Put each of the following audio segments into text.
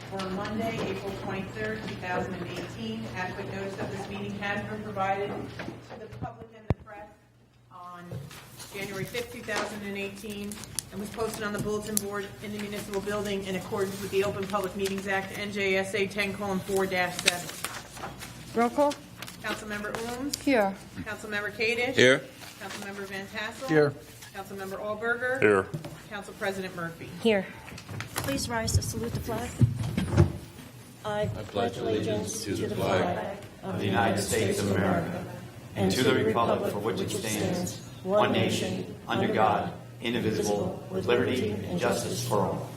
for Monday, April 23rd, 2018. Adequate notice of this meeting has been provided to the public and the press on January 5th, 2018, and was posted on the bulletin board in the municipal building in accordance with the Open Public Meetings Act, NJSA 10:4-7. Roll call. Councilmember Ooms. Here. Councilmember Kadish. Here. Councilmember Van Tassel. Here. Councilmember Allberger. Here. Council President Murphy. Here. Please rise to salute the flag. I pledge allegiance to the flag of the United States of America and to the republic for which it stands, one nation, under God, indivisible, with liberty and justice for all.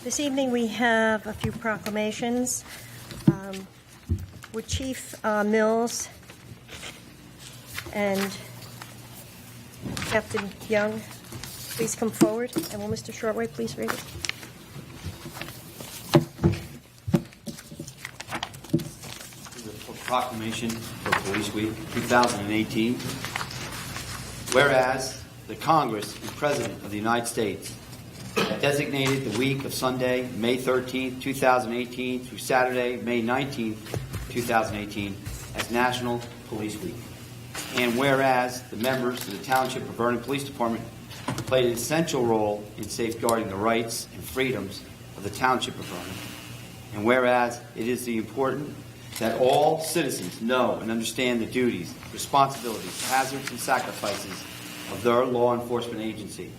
This evening we have a few proclamations. Would Chief Mills and Captain Young please come forward? And will Mr. Shortway please read it? This is a proclamation for Police Week 2018. Whereas the Congress and President of the United States designated the week of Sunday, May 13th, 2018 through Saturday, May 19th, 2018 as National Police Week. And whereas the members of the Township of Vernon Police Department played an essential role in safeguarding the rights and freedoms of the Township of Vernon. And whereas it is important that all citizens know and understand the duties, responsibilities, hazards, and sacrifices of their law enforcement agency.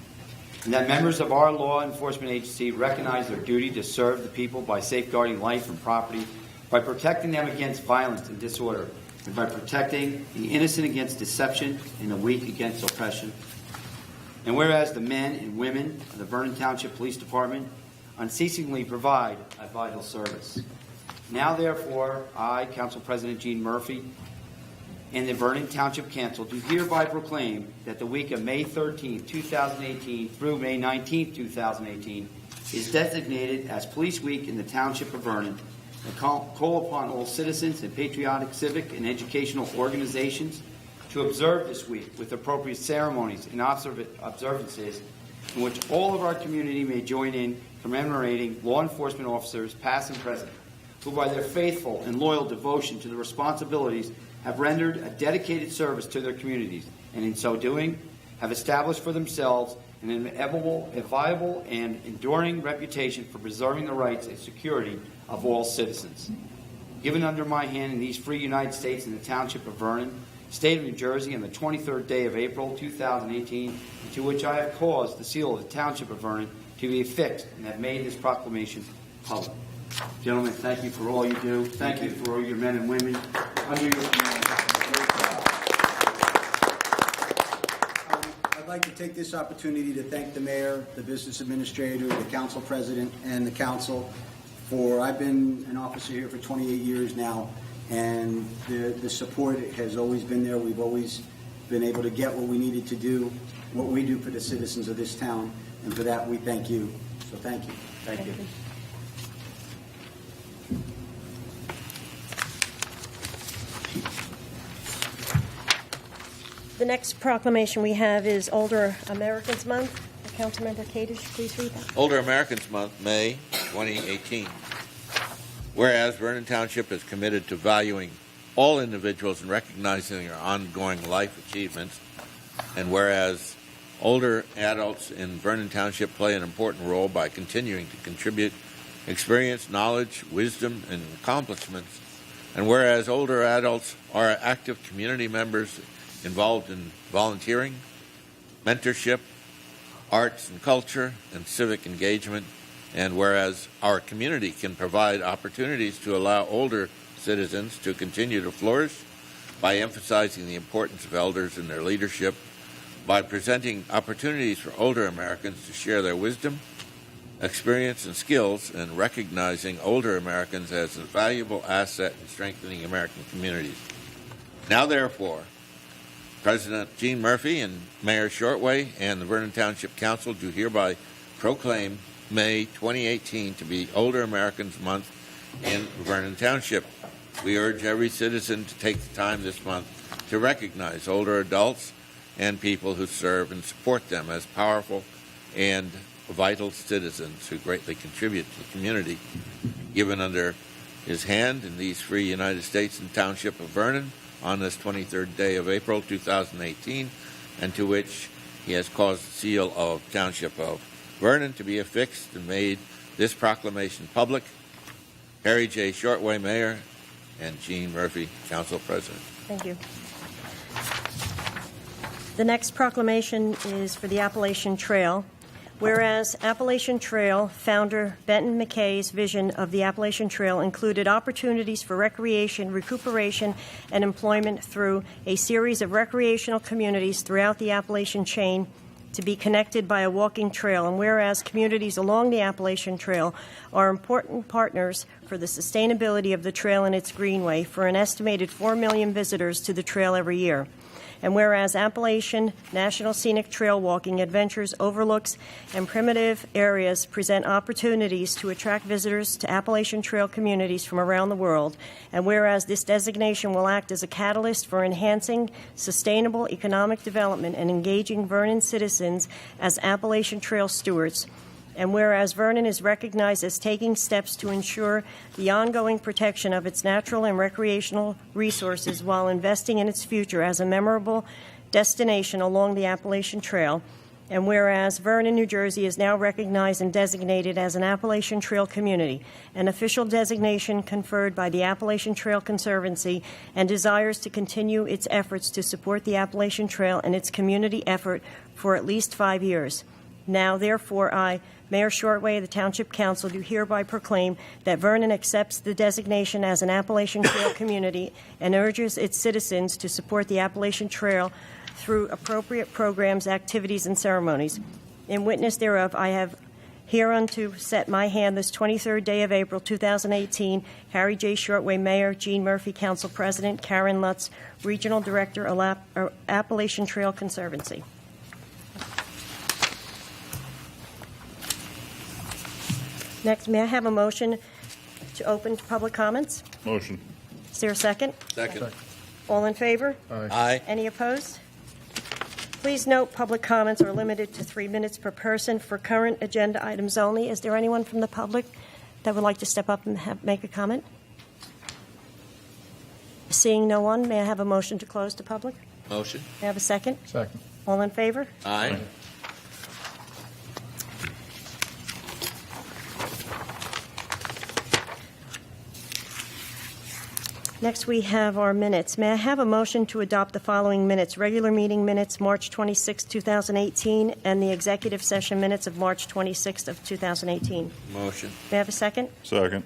And that members of our law enforcement agency recognize their duty to serve the people by safeguarding life and property, by protecting them against violence and disorder, and by protecting the innocent against deception and the weak against oppression. And whereas the men and women of the Vernon Township Police Department unceasingly provide a vital service. Now, therefore, I, Council President Gene Murphy, and the Vernon Township Council do hereby proclaim that the week of May 13, 2018 through May 19, 2018 is designated as Police Week in the Township of Vernon, and call upon all citizens and patriotic, civic, and educational organizations to observe this week with appropriate ceremonies and observances in which all of our community may join in commemorating law enforcement officers, past and present, who by their faithful and loyal devotion to the responsibilities have rendered a dedicated service to their communities, and in so doing have established for themselves an inviolable and enduring reputation for preserving the rights and security of all citizens. Given under my hand in these free United States in the Township of Vernon, State of New Jersey, on the 23rd day of April 2018, to which I have caused the seal of the Township of Vernon to be affixed and have made this proclamation public. Gentlemen, thank you for all you do. Thank you for all your men and women under your command. I'd like to take this opportunity to thank the mayor, the business administrator, the council president, and the council for, I've been an officer here for 28 years now, and the support has always been there. We've always been able to get what we needed to do, what we do for the citizens of this town, and for that we thank you. So thank you. Thank you. The next proclamation we have is Older Americans Month. Councilmember Kadish, please read that. Older Americans Month, May 2018. Whereas Vernon Township is committed to valuing all individuals and recognizing their ongoing life achievements, and whereas older adults in Vernon Township play an important role by continuing to contribute experience, knowledge, wisdom, and accomplishments, and whereas older adults are active community members involved in volunteering, mentorship, arts and culture, and civic engagement, and whereas our community can provide opportunities to allow older citizens to continue to flourish by emphasizing the importance of elders and their leadership, by presenting opportunities for older Americans to share their wisdom, experience, and skills, and recognizing older Americans as a valuable asset in strengthening American communities. Now, therefore, President Gene Murphy and Mayor Shortway and the Vernon Township Council do hereby proclaim May 2018 to be Older Americans Month in Vernon Township. We urge every citizen to take the time this month to recognize older adults and people who serve and support them as powerful and vital citizens who greatly contribute to the community. Given under his hand in these free United States and Township of Vernon on this 23rd day of April 2018, and to which he has caused the seal of Township of Vernon to be affixed and made this proclamation public, Harry J. Shortway, Mayor, and Gene Murphy, Council President. Thank you. The next proclamation is for the Appalachian Trail. Whereas Appalachian Trail founder Benton McKay's vision of the Appalachian Trail included opportunities for recreation, recuperation, and employment through a series of recreational communities throughout the Appalachian chain to be connected by a walking trail, and whereas communities along the Appalachian Trail are important partners for the sustainability of the trail and its greenway for an estimated 4 million visitors to the trail every year. And whereas Appalachian National Scenic Trail walking adventures, overlooks, and primitive areas present opportunities to attract visitors to Appalachian Trail communities from around the world, and whereas this designation will act as a catalyst for enhancing sustainable economic development and engaging Vernon citizens as Appalachian Trail stewards, and whereas Vernon is recognized as taking steps to ensure the ongoing protection of its natural and recreational resources while investing in its future as a memorable destination along the Appalachian Trail, and whereas Vernon, New Jersey is now recognized and designated as an Appalachian Trail community, an official designation conferred by the Appalachian Trail Conservancy, and desires to continue its efforts to support the Appalachian Trail and its community effort for at least 5 years. Now, therefore, I, Mayor Shortway of the Township Council, do hereby proclaim that Vernon accepts the designation as an Appalachian Trail community and urges its citizens to support the Appalachian Trail through appropriate programs, activities, and ceremonies. In witness thereof, I have hereunto set my hand this 23rd day of April 2018, Harry J. Shortway, Mayor, Gene Murphy, Council President, Karen Lutz, Regional Director, Appalachian Trail Conservancy. Next, may I have a motion to open to public comments? Motion. Is there a second? Second. All in favor? Aye. Any opposed? Please note, public comments are limited to 3 minutes per person for current agenda items only. Is there anyone from the public that would like to step up and make a comment? Seeing no one, may I have a motion to close to public? Motion. May I have a second? Second. All in favor? Aye. Next, we have our minutes. May I have a motion to adopt the following minutes? Regular meeting minutes, March 26, 2018, and the executive session minutes of March 26 of 2018. Motion. May I have a second? Second.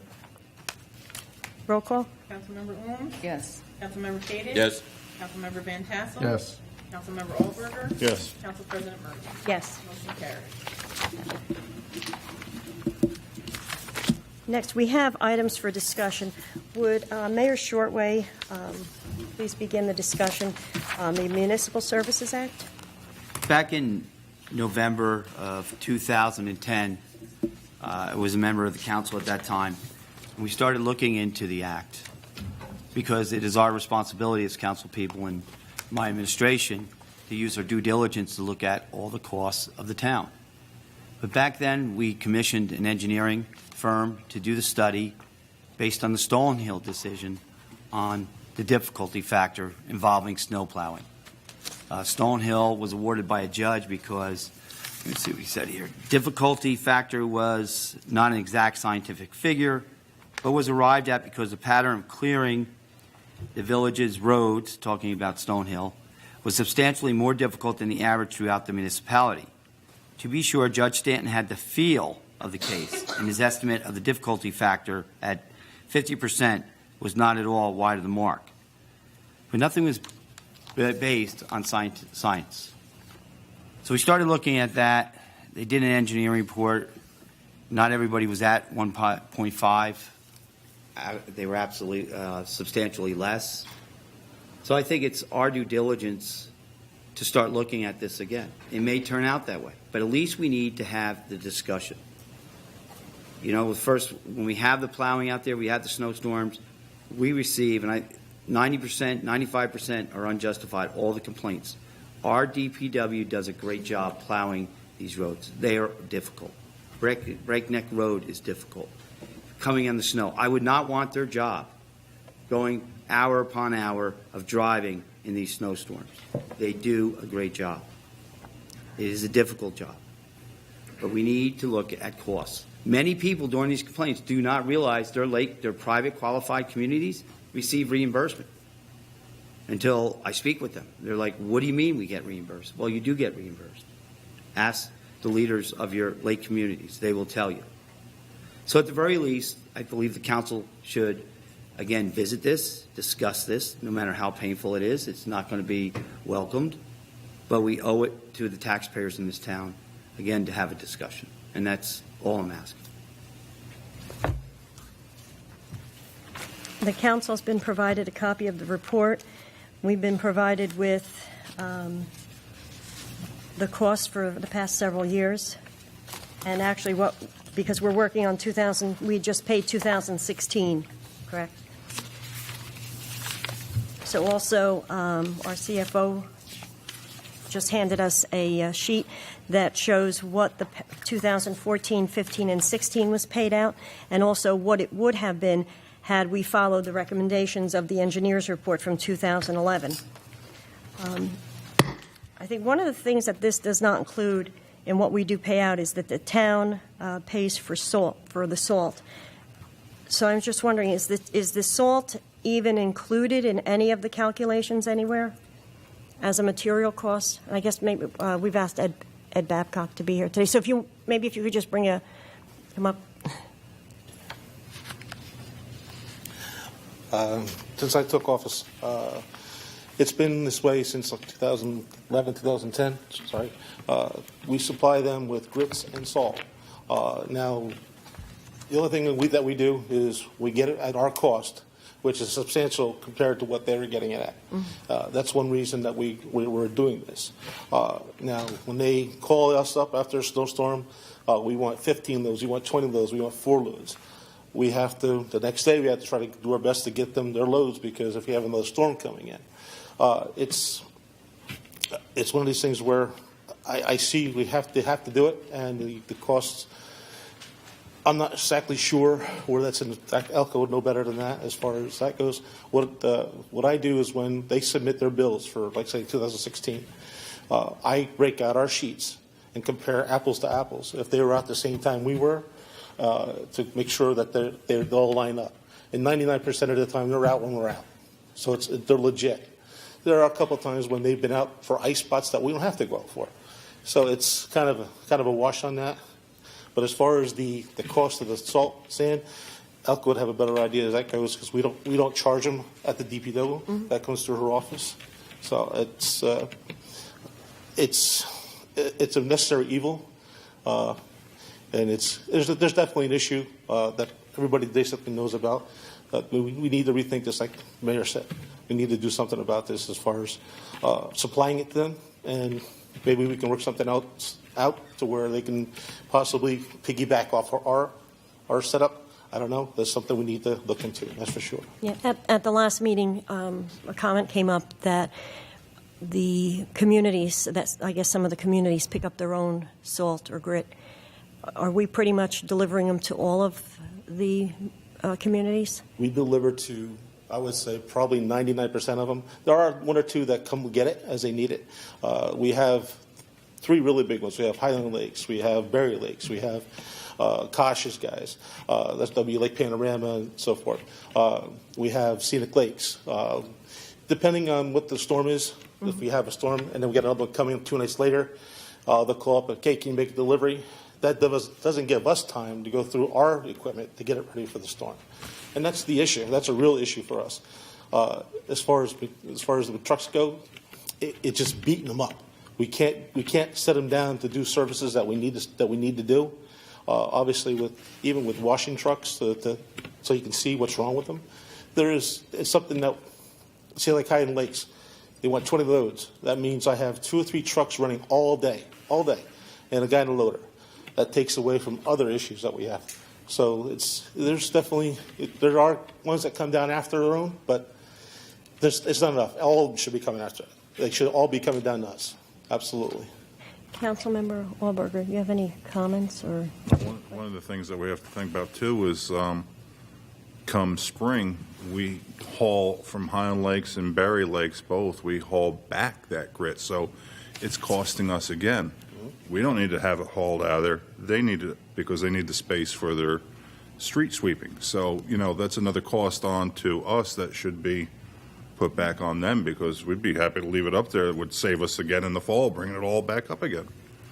Roll call? Councilmember Holmes? Yes. Councilmember Cady? Yes. Councilmember Van Tassel? Yes. Councilmember Olberger? Yes. Council President Murphy? Yes. Motion carries. Next, we have items for discussion. Would Mayor Shortway please begin the discussion on the Municipal Services Act? Back in November of 2010, I was a member of the council at that time. We started looking into the act because it is our responsibility as council people and my administration to use our due diligence to look at all the costs of the town. But back then, we commissioned an engineering firm to do the study based on the Stonehill decision on the difficulty factor involving snow plowing. Stonehill was awarded by a judge because, let's see what he said here, difficulty factor was not an exact scientific figure, but was arrived at because the pattern of clearing the village's roads, talking about Stonehill, was substantially more difficult than the average throughout the municipality. To be sure, Judge Stanton had the feel of the case, and his estimate of the difficulty factor at 50% was not at all wide of the mark. But nothing was based on science. So we started looking at that. They did an engineering report. Not everybody was at 1.5. They were absolutely substantially less. So I think it's our due diligence to start looking at this again. It may turn out that way, but at least we need to have the discussion. You know, first, when we have the plowing out there, we have the snowstorms, we receive, and 90%, 95% are unjustified, all the complaints. Our DPW does a great job plowing these roads. They are difficult. Breakneck Road is difficult. Coming in the snow. I would not want their job going hour upon hour of driving in these snowstorms. They do a great job. It is a difficult job. But we need to look at costs. Many people during these complaints do not realize their private qualified communities receive reimbursement until I speak with them. They're like, what do you mean we get reimbursed? Well, you do get reimbursed. Ask the leaders of your lake communities. They will tell you. So at the very least, I believe the council should, again, visit this, discuss this, no matter how painful it is. It's not going to be welcomed, but we owe it to the taxpayers in this town, again, to have a discussion. And that's all I'm asking. The council's been provided a copy of the report. We've been provided with the cost for the past several years. And actually, because we're working on we just paid 2016, correct? So also, our CFO just handed us a sheet that shows what the 2014, 15, and 16 was paid out, and also what it would have been had we followed the recommendations of the engineer's report from 2011. I think one of the things that this does not include in what we do pay out is that the town pays for the salt. So I'm just wondering, is the salt even included in any of the calculations anywhere as a material cost? I guess maybe we've asked Ed Babcock to be here today. So if you could just come up. Since I took office, it's been this way since 2011, 2010. Sorry, we supply them with grits and salt. Now, the only thing that we do is we get it at our cost, which is substantial compared to what they were getting it at. That's one reason that we're doing this. Now, when they call us up after a snowstorm, we want 15 loads, we want 20 loads, we want 4 loads. We have to, the next day, we have to try to do our best to get them their loads because if we have another storm coming in. It's one of these things where I see they have to do it, and the costs, I'm not exactly sure where that's in. Elko would know better than that as far as that goes. What I do is when they submit their bills for, like, say, 2016, I break out our sheets and compare apples to apples. If they were out the same time we were, to make sure that they all line up. And 99% of the time, they're out when we're out. So they're legit. There are a couple of times when they've been out for ice spots that we don't have to go out for. So it's kind of a wash on that. But as far as the cost of the salt sand, Elko would have a better idea as that goes because we don't charge them at the DPW. Mm-hmm. That comes through her office. So it's a necessary evil. And there's definitely an issue that everybody basically knows about. We need to rethink this, like the mayor said. We need to do something about this as far as supplying it to them, and maybe we can work something out to where they can possibly piggyback off our setup. I don't know. That's something we need to look into. That's for sure. Yeah. At the last meeting, a comment came up that the communities, I guess some of the communities pick up their own salt or grit. Are we pretty much delivering them to all of the communities? We deliver to, I would say, probably 99% of them. There are one or two that come get it as they need it. We have 3 really big ones. We have Highland Lakes, we have Berry Lakes, we have Kosh's guys. That's W Lake Panorama and so forth. We have Scenic Lakes. Depending on what the storm is, if we have a storm and then we get another one coming 2 nights later, they'll call up, okay, can you make a delivery? That doesn't give us time to go through our equipment to get it ready for the storm, and that's the issue. That's a real issue for us. As far as the trucks go, it's just beating them up. We can't set them down to do services that we need to do. Obviously, even with washing trucks, so you can see what's wrong with them. It's something that, say, like Highland Lakes, they want 20 loads. That means I have 2 or 3 trucks running all day, and a guy in a loader. That takes away from other issues that we have. So there are ones that come down after their own, but It's not enough. All should be coming after it. They should all be coming down to us. Absolutely. Councilmember Wahlberger, you have any comments or? One of the things that we have to think about too is come spring, we haul from Highland Lakes and Berry Lakes both, we haul back that grit. So it's costing us again. We don't need to have it hauled out of there. They need it because they need the space for their street sweeping. So, that's another cost on to us that should be put back on them because we'd be happy to leave it up there. It would save us again in the fall, bringing it all back up again.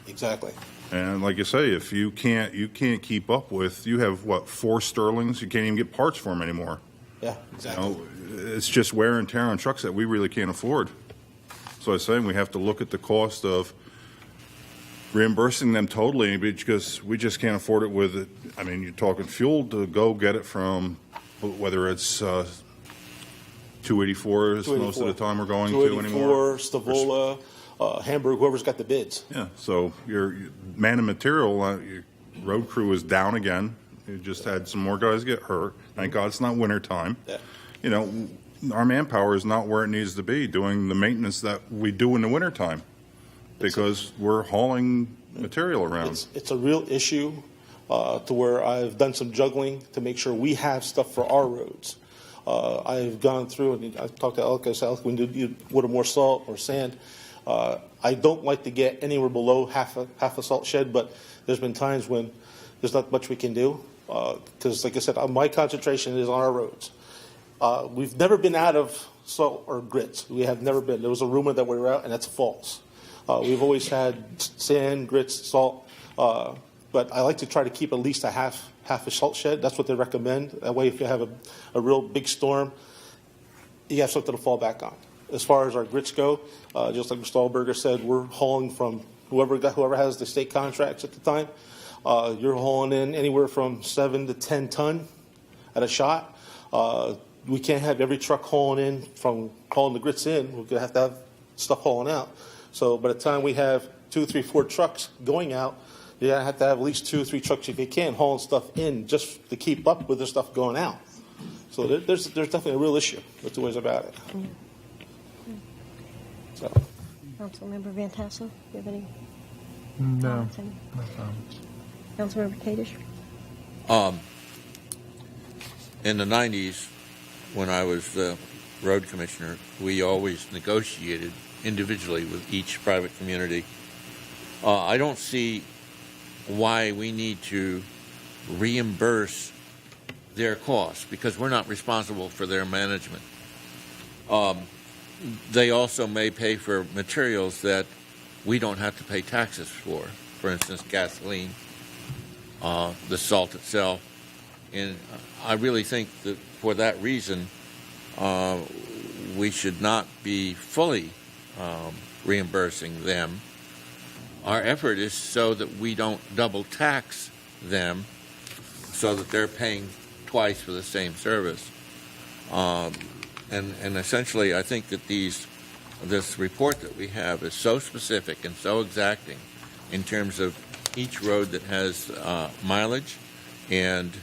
Exactly. And like you say, if you can't keep up with, you have, 4 Sterlings? You can't even get parts for them anymore. Yeah, exactly. It's just wear and tear on trucks that we really can't afford. So I was saying we have to look at the cost of reimbursing them totally because we just can't afford it with it. I mean, you're talking fuel to go get it from, whether it's 284 is most of the time we're going to anymore. 284, Stavola, Hamburg, whoever's got the bids. Yeah, so your man and material, your road crew is down again. You just had some more guys get hurt. Thank God it's not winter time. Yeah. Our manpower is not where it needs to be doing the maintenance that we do in the winter time because we're hauling material around. It's a real issue to where I've done some juggling to make sure we have stuff for our roads. I've gone through and I've talked to Elk. I said, Elk, we need a little more salt or sand. I don't like to get anywhere below half a salt shed, but there's been times when there's not much we can do because, like I said, my concentration is on our roads. We've never been out of salt or grits. We have never been. There was a rumor that we were out, and that's false. We've always had sand, grits, salt, but I like to try to keep at least a half a salt shed. That's what they recommend. That way, if you have a real big storm, you have something to fall back on. As far as our grits go, just like Mr. Allberger said, we're hauling from whoever has the state contracts at the time. You're hauling in anywhere from 7 to 10 ton at a shot. We can't have every truck hauling in from hauling the grits in. We're going to have stuff hauling out. So by the time we have 2, 3, 4 trucks going out, you have to have at least 2 or 3 trucks if you can hauling stuff in just to keep up with the stuff going out. So there's definitely a real issue. That's the ways about it. So. Councilmember Van Tassel, do you have any? No. Councilmember Kadish? In the 90s, when I was the road commissioner, we always negotiated individually with each private community. I don't see why we need to reimburse their costs because we're not responsible for their management. They also may pay for materials that we don't have to pay taxes for instance, gasoline, the salt itself. And I really think that for that reason, we should not be fully reimbursing them. Our effort is so that we don't double tax them so that they're paying twice for the same service. And essentially, I think that this report that we have is so specific and so exacting in terms of each road that has mileage, and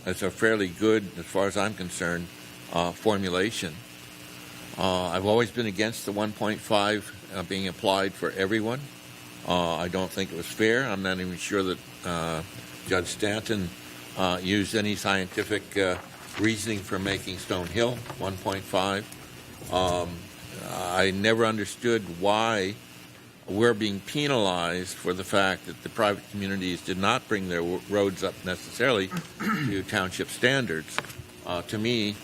it's a fairly good, as far as I'm concerned, formulation. I've always been against the 1.5 being applied for everyone. I don't think it was fair. I'm not even sure that Judge Stanton used any scientific reasoning for making Stone Hill 1.5. I never understood why we're being penalized for the fact that the private communities did not bring their roads up necessarily to township standards. To me,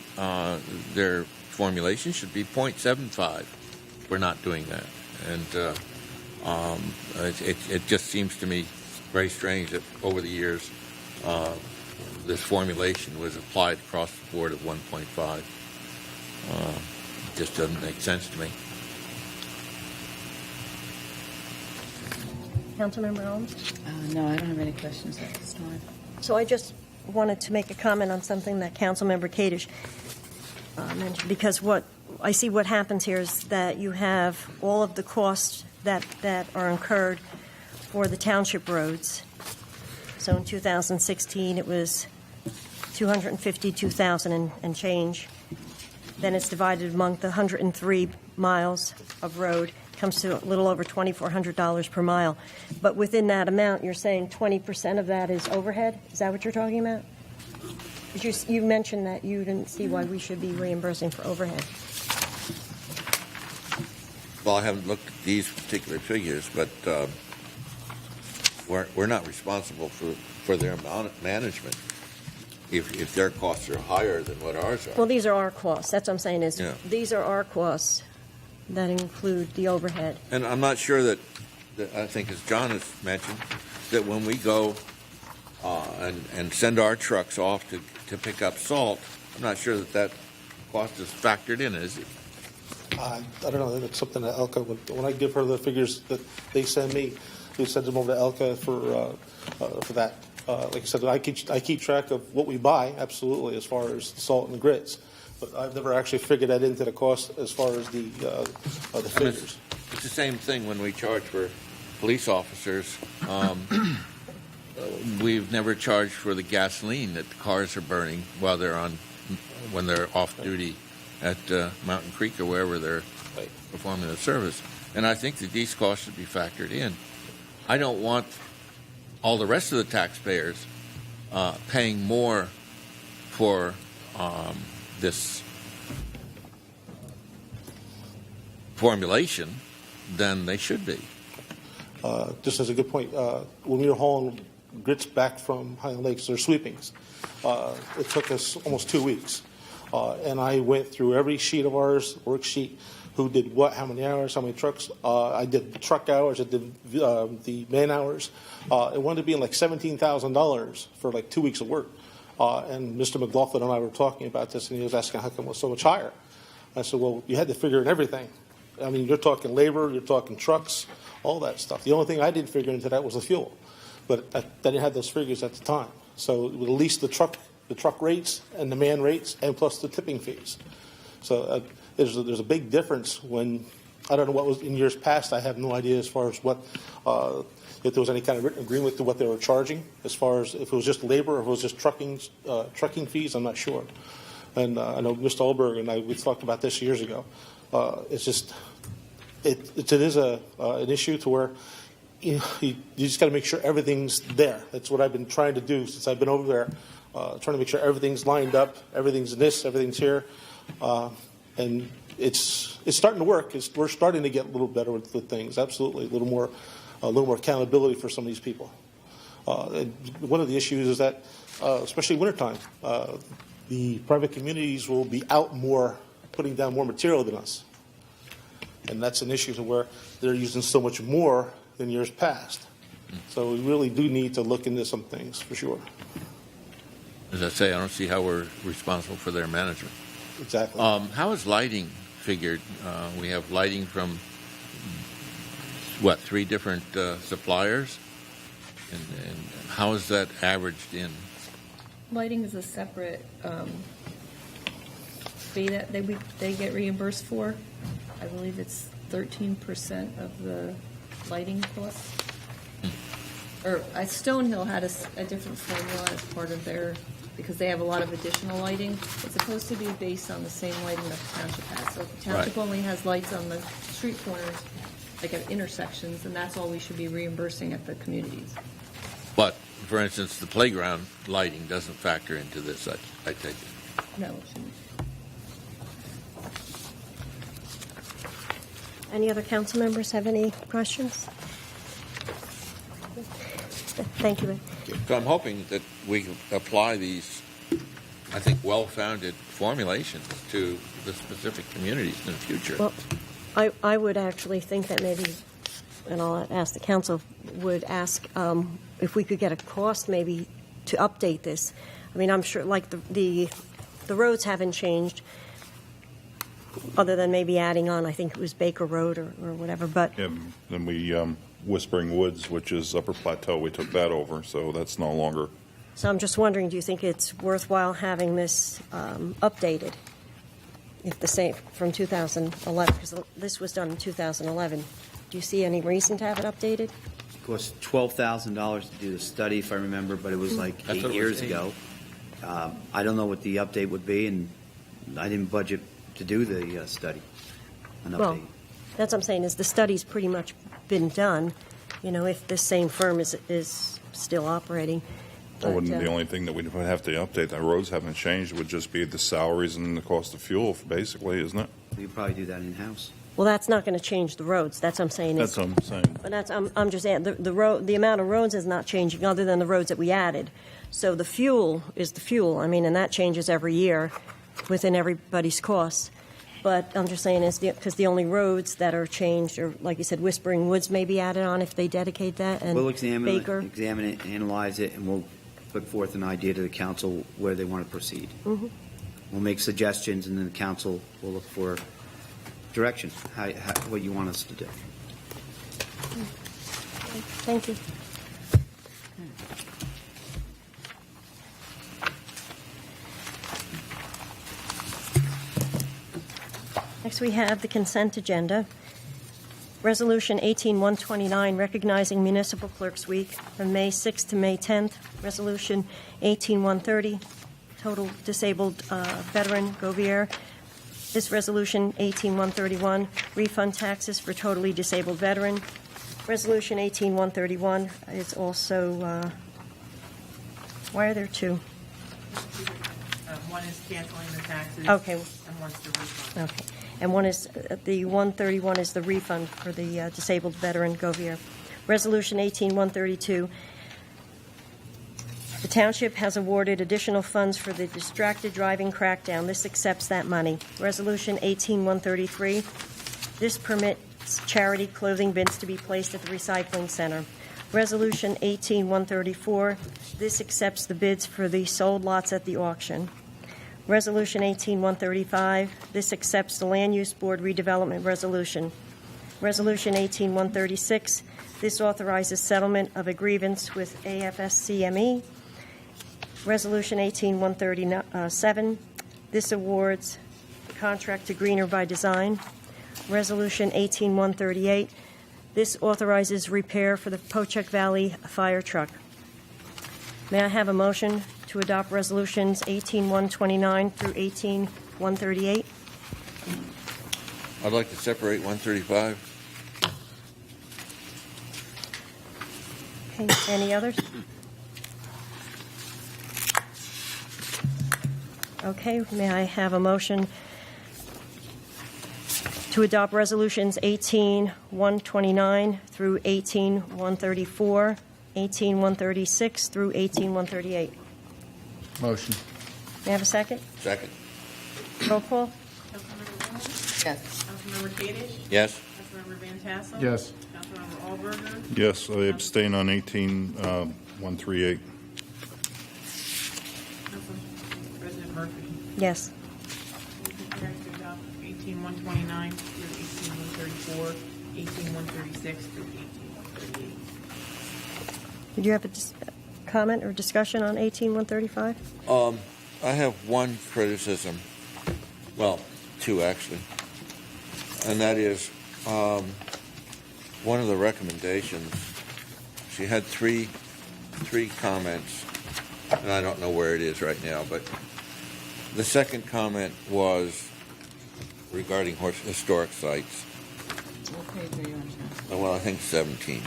their formulation should be 0.75. We're not doing that. And it just seems to me very strange that over the years this formulation was applied across the board of 1.5. It just doesn't make sense to me. Councilmember Holmes? No, I don't have any questions at this time. So I just wanted to make a comment on something that Councilmember Kadish mentioned, because what happens here is that you have all of the costs that are incurred for the township roads. So in 2016, it was $252,000 and change. then it's divided among the 103 miles of road, comes to a little over $2,400 per mile. But within that amount, you're saying 20% of that is overhead? Is that what you're talking about? You mentioned that you didn't see why we should be reimbursing for overhead. Well, I haven't looked at these particular figures, but we're not responsible for their management if their costs are higher than what ours are. Well, these are our costs. That's what I'm saying is Yeah. these are our costs that include the overhead. And I'm not sure that I think, as John has mentioned, that when we go and send our trucks off to pick up salt, I'm not sure that cost is factored in, is it? I don't know. That's something that Elka would. When I give her the figures that they send me, we send them over to Elka for that. Like I said, I keep track of what we buy, absolutely, as far as the salt and the grits. But I've never actually figured that into the cost as far as the figures. It's the same thing when we charge for police officers. We've never charged for the gasoline that the cars are burning when they're off duty at Mountain Creek or wherever they're performing the service. And I think that these costs should be factored in. I don't want all the rest of the taxpayers paying more for this formulation than they should be. Just as a good point, when we were hauling grits back from Highland Lakes, their sweepings, it took us almost 2 weeks. And I went through every sheet of ours, worksheet, who did what, how many hours, how many trucks. I did the truck hours, I did the man hours. It wound up being like $17,000 for like 2 weeks of work. And Mr. McLaughlin and I were talking about this, and he was asking how come it was so much higher. I said, well, you had to figure in everything. I mean, you're talking labor, you're talking trucks, all that stuff. The only thing I didn't figure into that was the fuel. But I didn't have those figures at the time. So at least the truck rates and the man rates, and plus the tipping fees. So there's a big difference when, I don't know what was in years past. I have no idea as far as what, if there was any kind of written agreement to what they were charging, as far as if it was just labor or if it was just trucking fees, I'm not sure. And I know Mr. Olberg and we talked about this years ago. It's just, it is an issue to where you just got to make sure everything's there. That's what I've been trying to do since I've been over there, trying to make sure everything's lined up, everything's this, everything's here, and it's starting to work. We're starting to get a little better with things. Absolutely, a little more accountability for some of these people. And one of the issues is that, especially wintertime, the private communities will be out more, putting down more material than us, and that's an issue to where they're using so much more than years past. So we really do need to look into some things for sure. As I say, I don't see how we're responsible for their management. Exactly. How is lighting figured? We have lighting from, 3 different suppliers? And how is that averaged in? Lighting is a separate fee that they get reimbursed for. I believe it's 13% of the lighting costs. Or Stonehill had a different formula as part of their, because they have a lot of additional lighting. It's supposed to be based on the same lighting that the township has. So if the township only has lights on the street corners, like at intersections, then that's all we should be reimbursing at the communities. But, for instance, the playground lighting doesn't factor into this, I take it. No, it shouldn't. Any other council members have any questions? Thank you. So I'm hoping that we can apply these, I think, well-founded formulations to the specific communities in the future. Well, I would actually think that maybe, and I'll ask the council, would ask if we could get a cost maybe to update this. I mean, I'm sure, like, the roads haven't changed, other than maybe adding on, I think it was Baker Road or whatever, but... Yeah, then we, Whispering Woods, which is Upper Plateau, we took that over, so that's no longer. So I'm just wondering, do you think it's worthwhile having this updated? If the same, from 2011, because this was done in 2011. Do you see any reason to have it updated? It cost $12,000 to do the study, if I remember, but it was like That's 8 what it years was. ago. I don't know what the update would be, and I didn't budget to do the study, an Well, update. that's what I'm saying, is the study's pretty much been done, if this same firm is still operating. That wouldn't But, be the only thing that we'd have to update. The roads haven't changed. It would just be the salaries and the cost of fuel, basically, isn't it? You could probably do that in-house. Well, that's not going to change the roads, that's what I'm saying. That's what I'm saying. But I'm just saying, the amount of roads is not changing, other than the roads that we added. So the fuel is the fuel, and that changes every year within everybody's costs. But I'm just saying, because the only roads that are changed are, like you said, Whispering Woods may be added on if they dedicate that, and We'll examine Baker. it, analyze it, and we'll put forth an idea to the council where they want to proceed. Mhm. We'll make suggestions, and then the council will look for direction, what you want us to do. Thank you. Next, we have the consent agenda. Resolution 18-129, recognizing Municipal Clerks Week from May 6th to May 10th. Resolution 18-130, total disabled veteran Govier. This resolution, 18-131, refund taxes for totally disabled veteran. Resolution 18-131 is also, why are there two? One is canceling the taxes. Okay. And one's the refund. Okay. And one is, the 131 is the refund for the disabled veteran Govier. Resolution 18-132, the township has awarded additional funds for the distracted driving crackdown. This accepts that money. Resolution 18-133, this permits charity clothing bins to be placed at the recycling center. Resolution 18-134, this accepts the bids for the sold lots at the auction. Resolution 18-135, this accepts the Land Use Board redevelopment resolution. Resolution 18-136, this authorizes settlement of a grievance with AFSCME. Resolution 18-137, this awards the contract to Greener by Design. Resolution 18-138, this authorizes repair for the Pochuck Valley fire truck. May I have a motion to adopt resolutions 18-129 through 18-138? I'd like to separate 135. Okay, any others? Okay, may I have a motion to adopt resolutions 18-129 through 18-134, 18-136 through 18-138? Motion. May I have a second? Second. Roll call? Councilmember Bowman? Yes. Councilmember Kadesh? Yes. Councilmember Van Tassel? Yes. Councilmember Alberger? Yes, I abstain on 138. Council President Murphy? Yes. Motion carries to adopt 18-129 through 18-134, 18-136 through 18-138. Did you have a comment or discussion on 18-135? I have one criticism, well, two actually, and that is one of the recommendations. She had three comments, and I don't know where it is right now, but the second comment was regarding historic sites. What page are you on, John? Well, I think 17.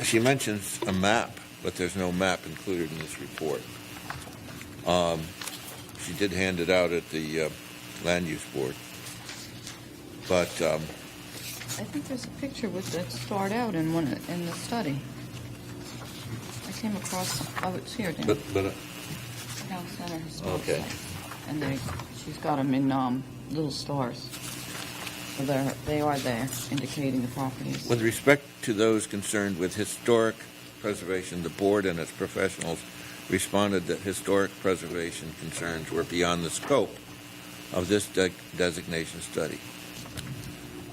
She mentions a map, but there's no map included in this report. She did hand it out at the Land Use Board. But I think there's a picture with that starred out in the study. I came across, oh, it's here, Dan. but Town Center Historic Okay. Site. And she's got them in little stars. So they are there, indicating the properties. with respect to those concerned with historic preservation, the board and its professionals responded that historic preservation concerns were beyond the scope of this designation study.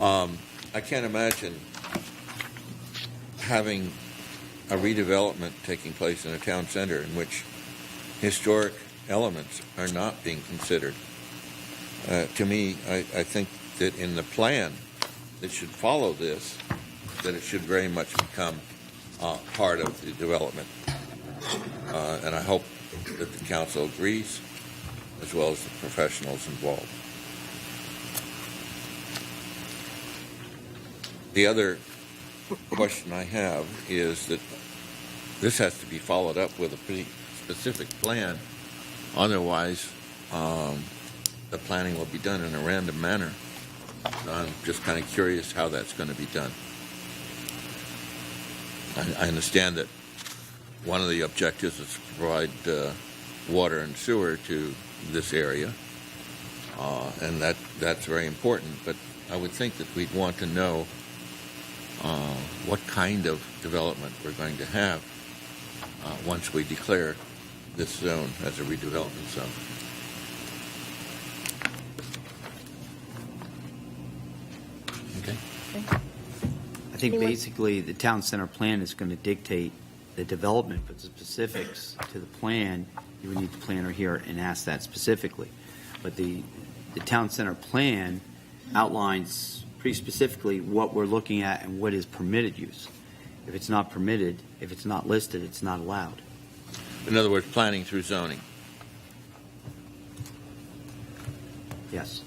I can't imagine having a redevelopment taking place in a town center in which historic elements are not being considered. To me, I think that in the plan that should follow this, that it should very much become part of the development. and I hope that the council agrees, as well as the professionals involved. The other question I have is that this has to be followed up with a pretty specific plan. Otherwise, the planning will be done in a random manner. So I'm just kind of curious how that's going to be done. I understand that one of the objectives is to provide water and sewer to this area, and that's very important. But I would think that we'd want to know what kind of development we're going to have once we declare this zone as a redevelopment zone. Okay. I think basically the town center plan is going to dictate the development, but the specifics to the plan, you would need the planner here and ask that specifically. But the town center plan outlines pretty specifically what we're looking at and what is permitted use. If it's not permitted, if it's not listed, it's not allowed. In other words, planning through zoning. Yes.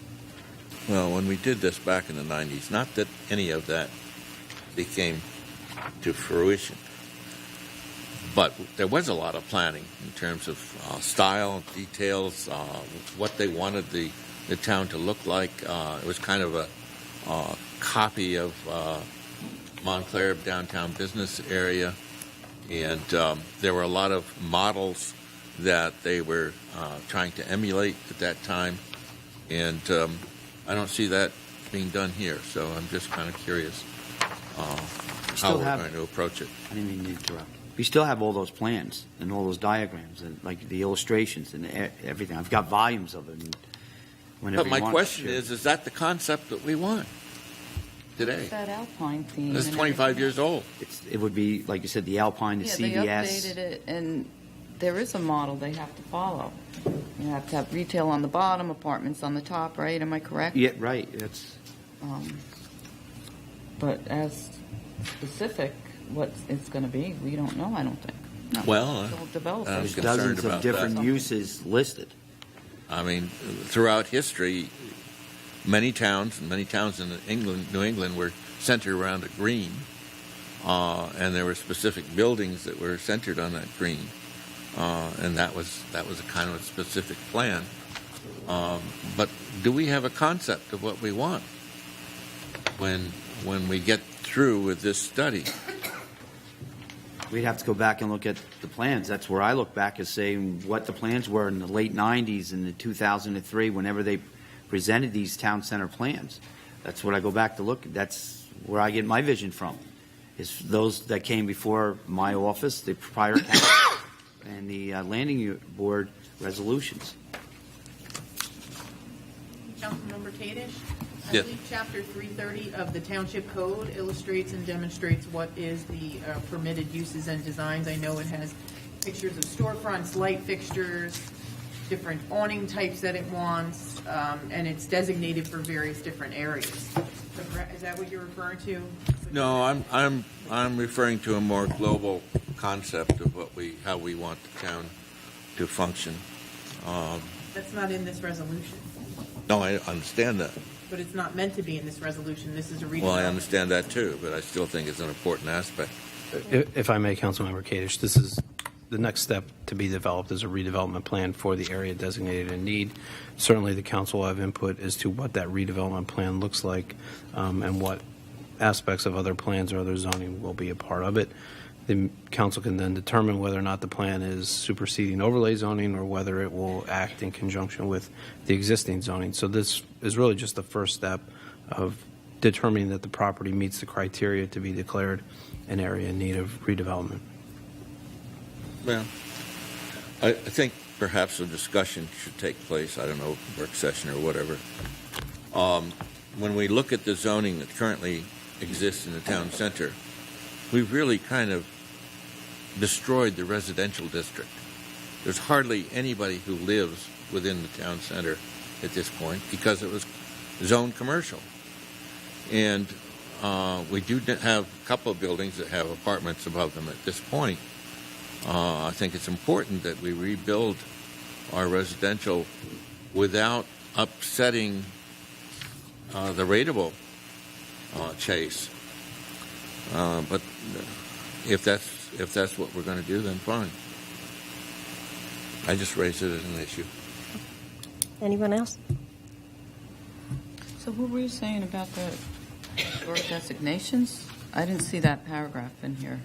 Well, when we did this back in the 90s, not that any of that became to fruition, but there was a lot of planning in terms of style, details, what they wanted the town to look like. It was kind of a copy of Montclair downtown business area, and there were a lot of models that they were trying to emulate at that time, and I don't see that being done here, so I'm just kind of curious how we're going to approach it. I didn't mean to interrupt. We still have all those plans and all those diagrams and like the illustrations and everything. I've got volumes of it. But my question is that the concept that we want today? That Alpine theme. This is 25 years old. It would be, like you said, the Alpine, the Yeah, CVS. they updated it, and there is a model they have to follow. You have to have retail on the bottom, apartments on the top, right? Am I correct? Yeah, right. It's But as specific what it's going to be, we don't know, I don't think. No. Well, They'll develop I'm it. there's concerned dozens about of different that. uses listed. I mean, throughout history, many towns in New England were centered around a green, and there were specific buildings that were centered on that green, and that was a kind of a specific plan. But do we have a concept of what we want when we get through with this study? We'd have to go back and look at the plans. That's where I look back as saying what the plans were in the late 90s and the 2003, whenever they presented these town center plans. That's what I go back to look at. That's where I get my vision from, is those that came before my office, the prior council, and the landing board resolutions. Councilmember Kadish? I Yes. believe Chapter 330 of the Township Code illustrates and demonstrates what is the permitted uses and designs. I know it has pictures of storefronts, light fixtures, different awning types that it wants, and it's designated for various different areas. Is that what you're referring to? No, I'm referring to a more global concept of how we want the town to function. That's not in this resolution, No, I understand that. but it's not meant to be in this resolution. This is a redevelopment. Well, I understand that too, but I still think it's an important aspect. If I may, Councilmember Kadish, this is the next step to be developed is a redevelopment plan for the area designated in need. Certainly, the council will have input as to what that redevelopment plan looks like and what aspects of other plans or other zoning will be a part of it. The council can then determine whether or not the plan is superseding overlay zoning or whether it will act in conjunction with the existing zoning. So this is really just the first step of determining that the property meets the criteria to be declared an area in need of redevelopment. Well, I think perhaps a discussion should take place, I don't know, work session or whatever. When we look at the zoning that currently exists in the town center, we've really kind of destroyed the residential district. There's hardly anybody who lives within the town center at this point because it was zoned commercial. And we do have a couple of buildings that have apartments above them at this point. I think it's important that we rebuild our residential without upsetting the rateable chase. But if that's what we're going to do, then fine. I just raised it as an issue. Anyone else? So what were you saying about the historic designations? I didn't see that paragraph in here.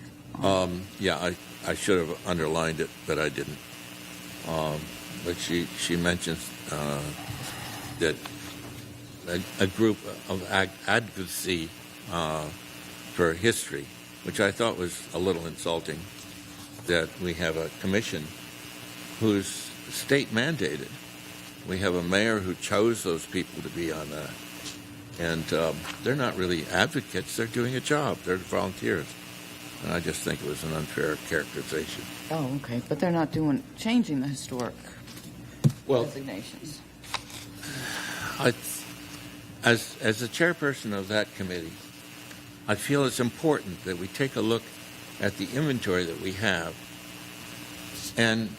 Yeah, I should have underlined it, but I didn't. But she mentions that a group of advocacy for history, which I thought was a little insulting, that we have a commission who's state mandated. We have a mayor who chose those people to be on that. And they're not really advocates. They're doing a job. They're volunteers. And I just think it was an unfair characterization. Oh, okay, but they're not changing the historic designations. As the chairperson of that committee, I feel it's important that we take a look at the inventory that we have and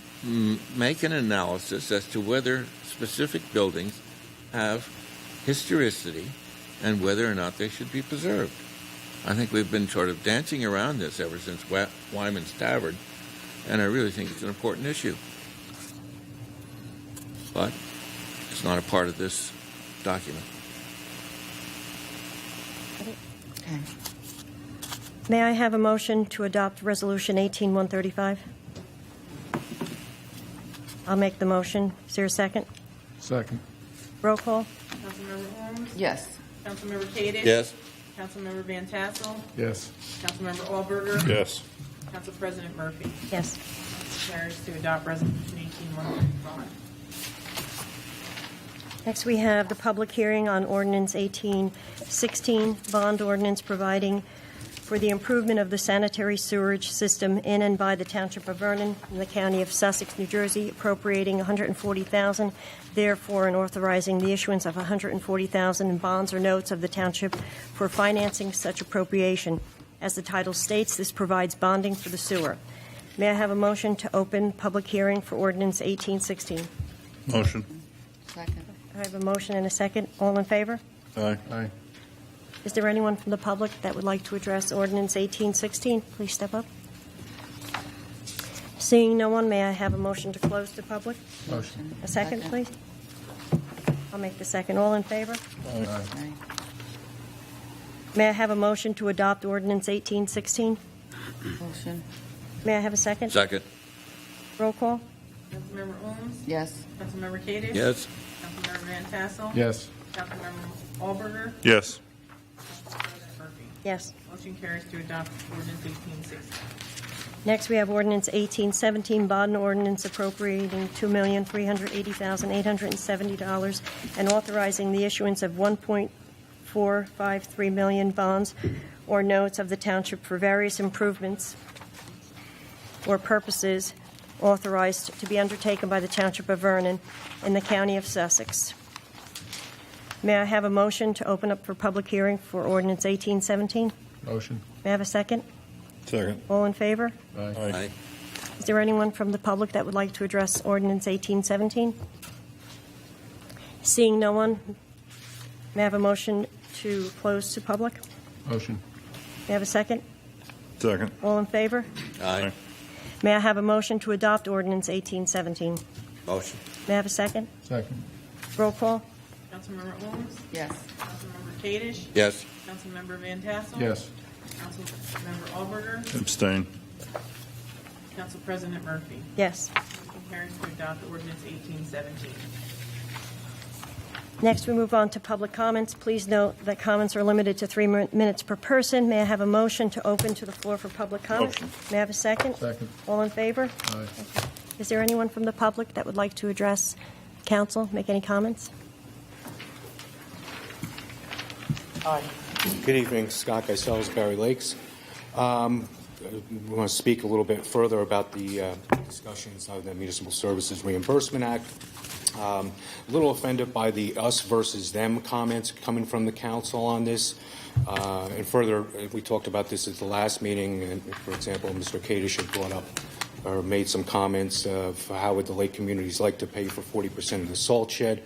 make an analysis as to whether specific buildings have historicity and whether or not they should be preserved. I think we've been sort of dancing around this ever since Wyman's Tavern, and I really think it's an important issue. But it's not a part of this document. Okay. May I have a motion to adopt Resolution 18135? I'll make the motion. Is there a second? Second. Roll call? Councilmember Holmes? Yes. Councilmember Kadesh? Yes? Councilmember Van Tassel? Yes. Councilmember Allberger? Yes. Council President Murphy? Yes. Motion carries to adopt Resolution 18135. Next, we have the public hearing on Ordinance 1816, bond ordinance providing for the improvement of the sanitary sewerage system in and by the Township of Vernon in the County of Sussex, New Jersey, appropriating $140,000, therefore, and authorizing the issuance of $140,000 in bonds or notes of the Township for financing such appropriation. As the title states, this provides bonding for the sewer. May I have a motion to open public hearing for Ordinance 1816? Motion. Second. I have a motion and a second. All in favor? Aye. Aye. Is there anyone from the public that would like to address Ordinance 1816? Please step up. Seeing no one, may I have a motion to close to public? Motion. A second, please? I'll make the second. All in favor? Aye. May I have a motion to adopt Ordinance 1816? Motion. May I have a second? Second? Roll call? Councilmember Holmes? Yes. Councilmember Kadesh? Yes? Councilmember Van Tassel? Yes. Councilmember Allberger? Yes. Council President Murphy? Yes. Motion carries to adopt Ordinance 1816. Next, we have Ordinance 1817, bond ordinance appropriating $2,380,870 and authorizing the issuance of 1.453 million bonds or notes of the Township for various improvements or purposes authorized to be undertaken by the Township of Vernon in the County of Sussex. May I have a motion to open up for public hearing for Ordinance 1817? Motion. May I have a second? Second. All in favor? Aye. Aye. Is there anyone from the public that would like to address Ordinance 1817? Seeing no one, may I have a motion to close to public? Motion. May I have a second? Second. All in favor? Aye. May I have a motion to adopt Ordinance 1817? Motion? May I have a second? Second. Roll call? Councilmember Holmes? Yes. Councilmember Kadesh? Yes? Councilmember Van Tassel? Yes. Councilmember Allberger? Abstain. Council President Murphy? Yes. Motion carries to adopt Ordinance 1817. Next, we move on to public comments. Please note that comments are limited to 3 minutes per person. May I have a motion to open to the floor for public comment? Motion. May I have a second? Second. All in favor? Aye. Is there anyone from the public that would like to address council, make any comments? Good evening, Scott Geisels, Barry Lakes. We want to speak a little bit further about the discussions of the Municipal Services Reimbursement Act. A little offended by the us versus them comments coming from the council on this. And further, we talked about this at the last meeting, and for example, Mr. Kadesh had brought up or made some comments of how would the lake communities like to pay for 40% of the salt shed.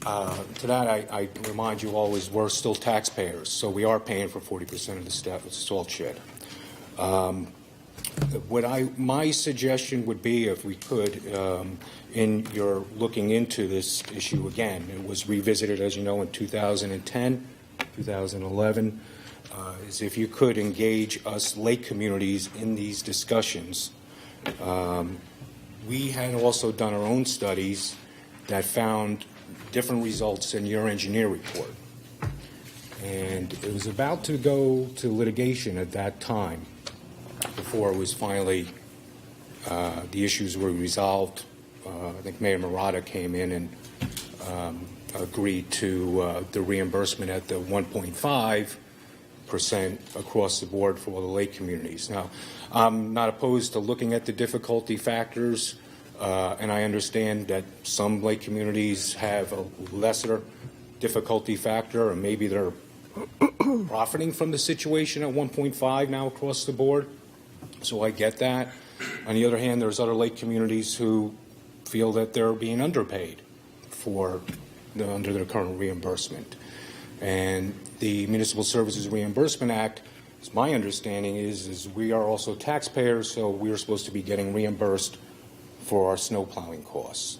To that, I remind you always, we're still taxpayers, so we are paying for 40% of the salt shed. My suggestion would be, if we could, in your looking into this issue again, it was revisited, as you know, in 2010, 2011, is if you could engage us lake communities in these discussions. We had also done our own studies that found different results in your engineer report. And it was about to go to litigation at that time before it was finally, the issues were resolved. I think Mayor Murata came in and agreed to the reimbursement at the 1.5% across the board for all the lake communities. Now, I'm not opposed to looking at the difficulty factors, and I understand that some lake communities have a lesser difficulty factor, and maybe they're profiting from the situation at 1.5 now across the board. So I get that. On the other hand, there's other lake communities who feel that they're being underpaid under their current reimbursement. And the Municipal Services Reimbursement Act, as my understanding is we are also taxpayers, so we're supposed to be getting reimbursed for our snow plowing costs.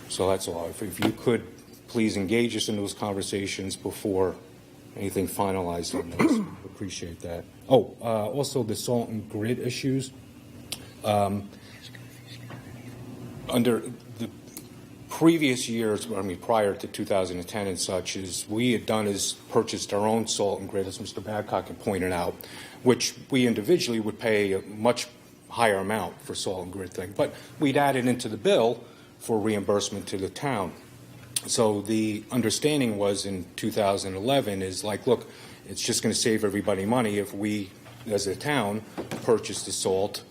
So that's all. If you could please engage us in those conversations before anything finalized on those, appreciate that. Also the salt and grit issues. Under the previous years, prior to 2010 and such, is we had done is purchased our own salt and grit, as Mr. Babcock had pointed out, which we individually would pay a much higher amount for salt and grit thing. But we'd added into the bill for reimbursement to the town. So the understanding was in 2011 is like, look, it's just going to save everybody money if we, as a town, purchase the salt.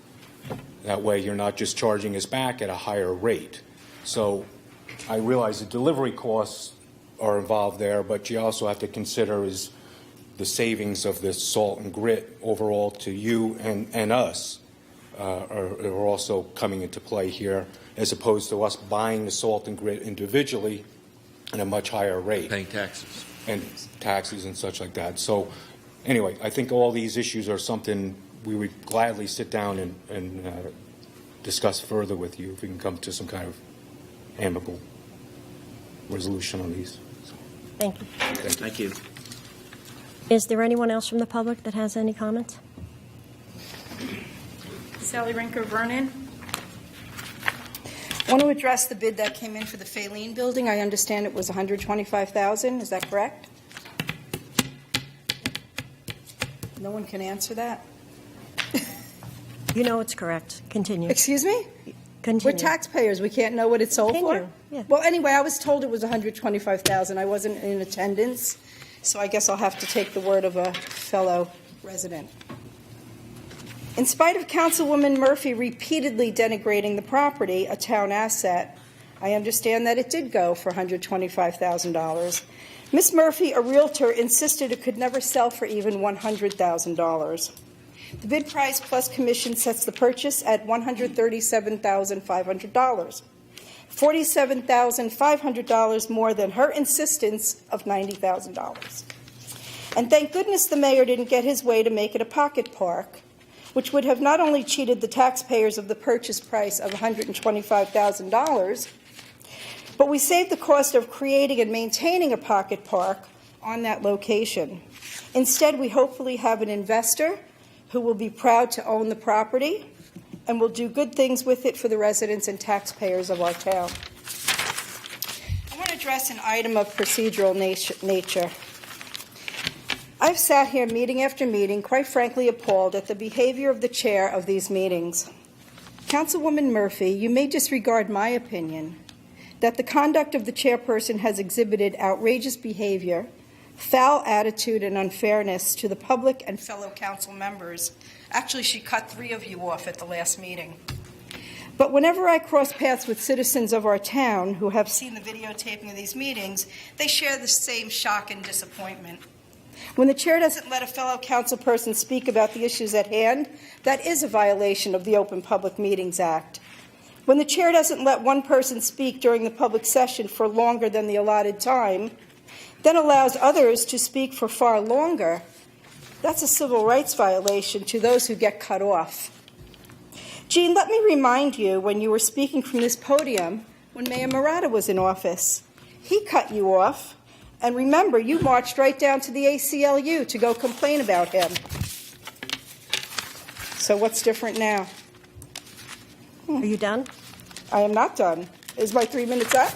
That way you're not just charging us back at a higher rate. So I realize the delivery costs are involved there, but you also have to consider is the savings of this salt and grit overall to you and us are also coming into play here, as opposed to us buying the salt and grit individually at a much higher rate. Paying taxes. And taxes and such like that. So anyway, I think all these issues are something we would gladly sit down and discuss further with you if we can come to some kind of amicable resolution on these. So, Thank you. Thank you. Is there anyone else from the public that has any comments? Sally Rinker, Vernon. I want to address the bid that came in for the Faline building. I understand it was $125,000. Is that correct? No one can answer that? You know it's correct. Continue. Excuse me? Continue. We're taxpayers. We can't know what it's sold Continue. for? Yeah. Well, anyway, I was told it was $125,000. I wasn't in attendance, so I guess I'll have to take the word of a fellow resident. In spite of Councilwoman Murphy repeatedly denigrating the property, a town asset, I understand that it did go for $125,000. Ms. Murphy, a realtor, insisted it could never sell for even $100,000. The bid price plus commission sets the purchase at $137,500, $47,500 more than her insistence of $90,000. And thank goodness the mayor didn't get his way to make it a pocket park, which would have not only cheated the taxpayers of the purchase price of $125,000, but we saved the cost of creating and maintaining a pocket park on that location. Instead, we hopefully have an investor who will be proud to own the property and will do good things with it for the residents and taxpayers of our town. I want to address an item of procedural nature. I've sat here meeting after meeting, quite frankly appalled at the behavior of the chair of these meetings. Councilwoman Murphy, you may disregard my opinion that the conduct of the chairperson has exhibited outrageous behavior, foul attitude, and unfairness to the public and fellow council members. Actually, she cut 3 of you off at the last meeting. But whenever I cross paths with citizens of our town who have seen the videotaping of these meetings, they share the same shock and disappointment. When the chair doesn't let a fellow council person speak about the issues at hand, that is a violation of the Open Public Meetings Act. When the chair doesn't let one person speak during the public session for longer than the allotted time, then allows others to speak for far longer, that's a civil rights violation to those who get cut off. Jean, let me remind you when you were speaking from this podium when Mayor Murata was in office. He cut you off, and remember, you marched right down to the ACLU to go complain about him. So what's different now? Are you done? I am not done. Is my 3 minutes up?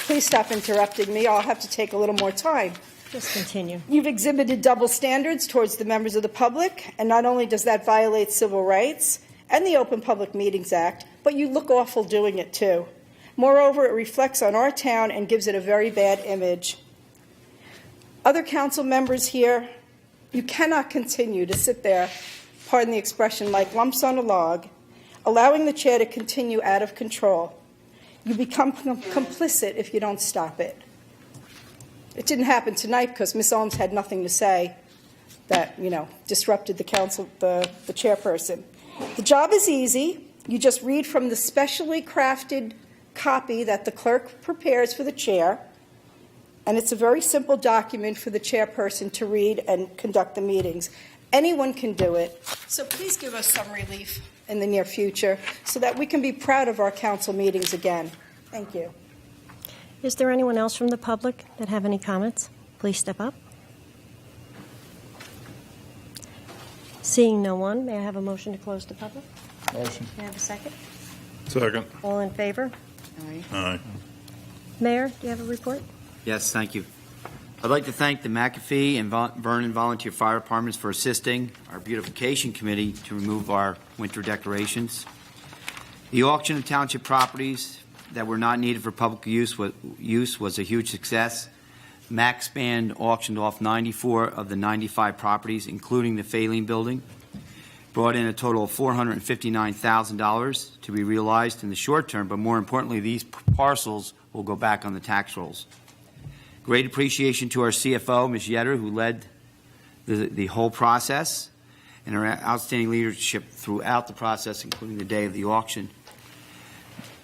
Please stop interrupting me. I'll have to take a little more time. Just continue. You've exhibited double standards towards the members of the public, and not only does that violate civil rights and the Open Public Meetings Act, but you look awful doing it too. Moreover, it reflects on our town and gives it a very bad image. Other council members here, you cannot continue to sit there, pardon the expression, like lumps on a log, allowing the chair to continue out of control. You become complicit if you don't stop it. It didn't happen tonight because Ms. Ohms had nothing to say that, disrupted the council, the chairperson. The job is easy. You just read from the specially crafted copy that the clerk prepares for the chair, and it's a very simple document for the chairperson to read and conduct the meetings. Anyone can do it. So please give us some relief in the near future so that we can be proud of our council meetings again. Thank you. Is there anyone else from the public that have any comments? Please step up. Seeing no one, may I have a motion to close the public? Motion. May I have a second? Second. All in favor? Aye. Aye. Mayor, do you have a report? Yes, thank you. I'd like to thank the McAfee and Vernon Volunteer Fire Departments for assisting our beautification committee to remove our winter decorations. The auction of township properties that were not needed for public use was a huge success. Max Band auctioned off 94 of the 95 properties, including the Faline building, brought in a total of $459,000 to be realized in the short term, but more importantly, these parcels will go back on the tax rolls. Great appreciation to our CFO, Ms. Yetter, who led the whole process, and her outstanding leadership throughout the process, including the day of the auction.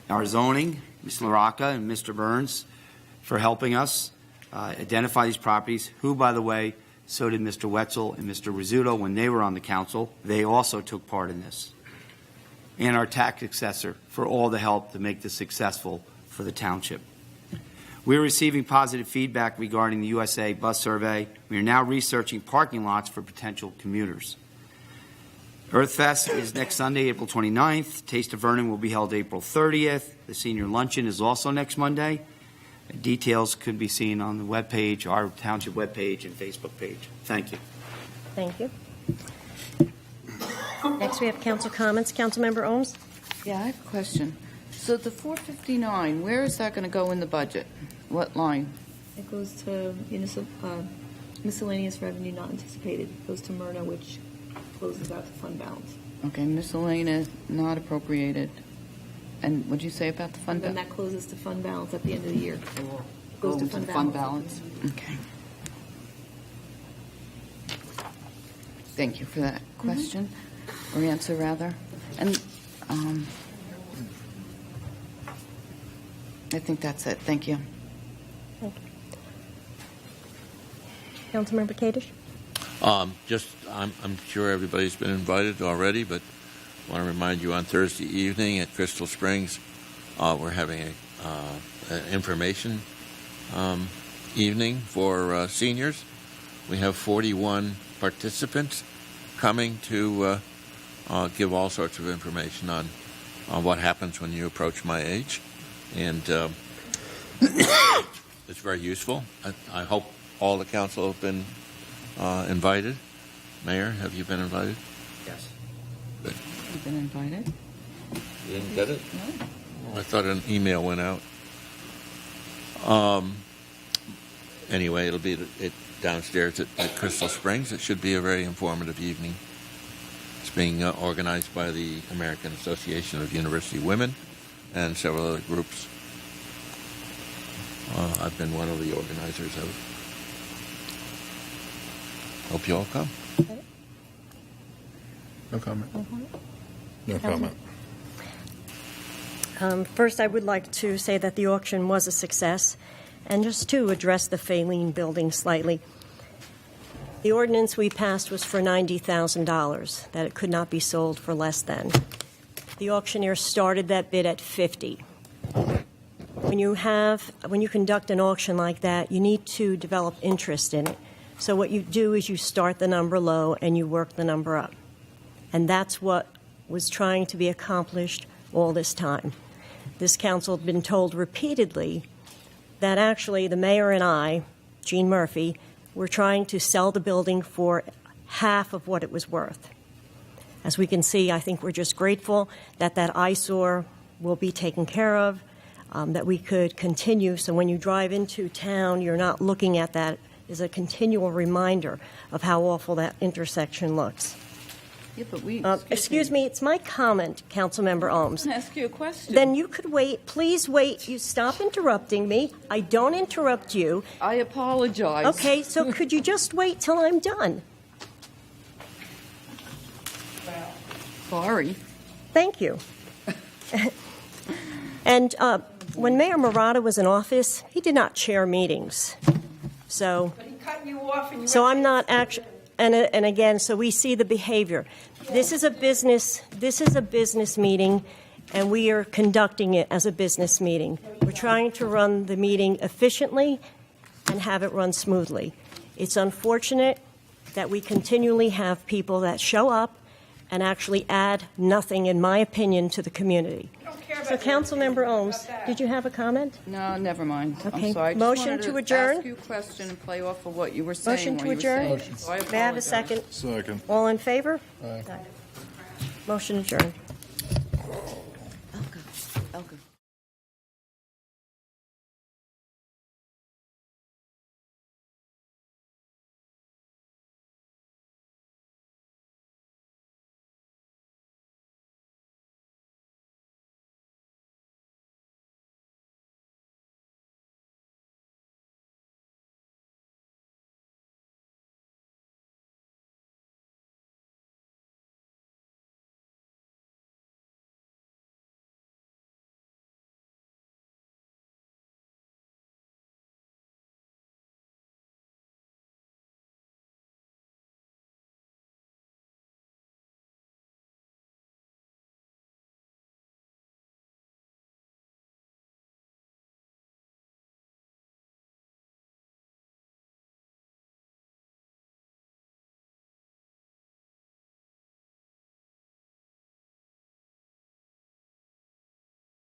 Our zoning, Ms. LaRocca and Mr. Burns, for helping us identify these properties, who, by the way, so did Mr. Wetzel and Mr. Rizzuto when they were on the council. They also took part in this. And our tax assessor for all the help to make this successful for the township. We're receiving positive feedback regarding the USA bus survey. We are now researching parking lots for potential commuters. Earth Fest is next Sunday, April 29th. Taste of Vernon will be held April 30th. The senior luncheon is also next Monday. Details could be seen on the webpage, our township webpage and Facebook page. Thank you. Thank you. Next, we have council comments. Councilmember Ohms? Yeah, I have a question. So the 459, where is that going to go in the budget? What line? It goes to miscellaneous revenue not anticipated. It goes to Myrna, which closes out the fund balance. Okay, miscellaneous, not appropriated. And what'd you say about the fund And then balance? that closes to fund balance at the end of the year. Go Goes to into fund the fund balance. balance. Okay. Thank you for that question, or answer rather. And I think that's it. Thank you. Thank you. Councilmember Kadish? I'm sure everybody's been invited already, but I want to remind you on Thursday evening at Crystal Springs, we're having an information evening for seniors. We have 41 participants coming to give all sorts of information on what happens when you approach my age. And it's very useful. I hope all the council have been invited. Mayor, have you been invited? Yes. Good. You've been invited? You didn't get it? No. I thought an email went out. Anyway, it'll be downstairs at Crystal Springs. It should be a very informative evening. It's being organized by the American Association of University Women and several other groups. I've been one of the organizers of it. Hope you all come. No comment. No comment. First, I would like to say that the auction was a success, and just to address the Faline building slightly. The ordinance we passed was for $90,000, that it could not be sold for less than. The auctioneer started that bid at $50,000. When you conduct an auction like that, you need to develop interest in it. So what you do is you start the number low and you work the number up. And that's what was trying to be accomplished all this time. This council had been told repeatedly that actually the mayor and I, Gene Murphy, were trying to sell the building for half of what it was worth. As we can see, I think we're just grateful that that eyesore will be taken care of, that we could continue. So when you drive into town, you're not looking at that as a continual reminder of how awful that intersection looks. Yeah, but we. Excuse me, it's my comment, Councilmember Ohms. I ask you a question. Then you could wait. Please wait. You stop interrupting me. I don't interrupt you. I apologize. Okay, so could you just wait till I'm done? Sorry. Thank you. And when Mayor Murata was in office, he did not chair meetings. So, But he cut you off and you so I'm not actually. And again, so we see the behavior. This is a business meeting, and we are conducting it as a business meeting. We're trying to run the meeting efficiently and have it run smoothly. It's unfortunate that we continually have people that show up and actually add nothing, in my opinion, to the community. So, Councilmember Ohms, did you have a comment? No, never mind. Okay. I'm sorry. I just Motion wanted to adjourn? Ask you a question and play off of what you were saying. Motion to while you were adjourn? saying it. So I May I have a apologize. second? Second. All in favor? Aye. Motion adjourned. Elka.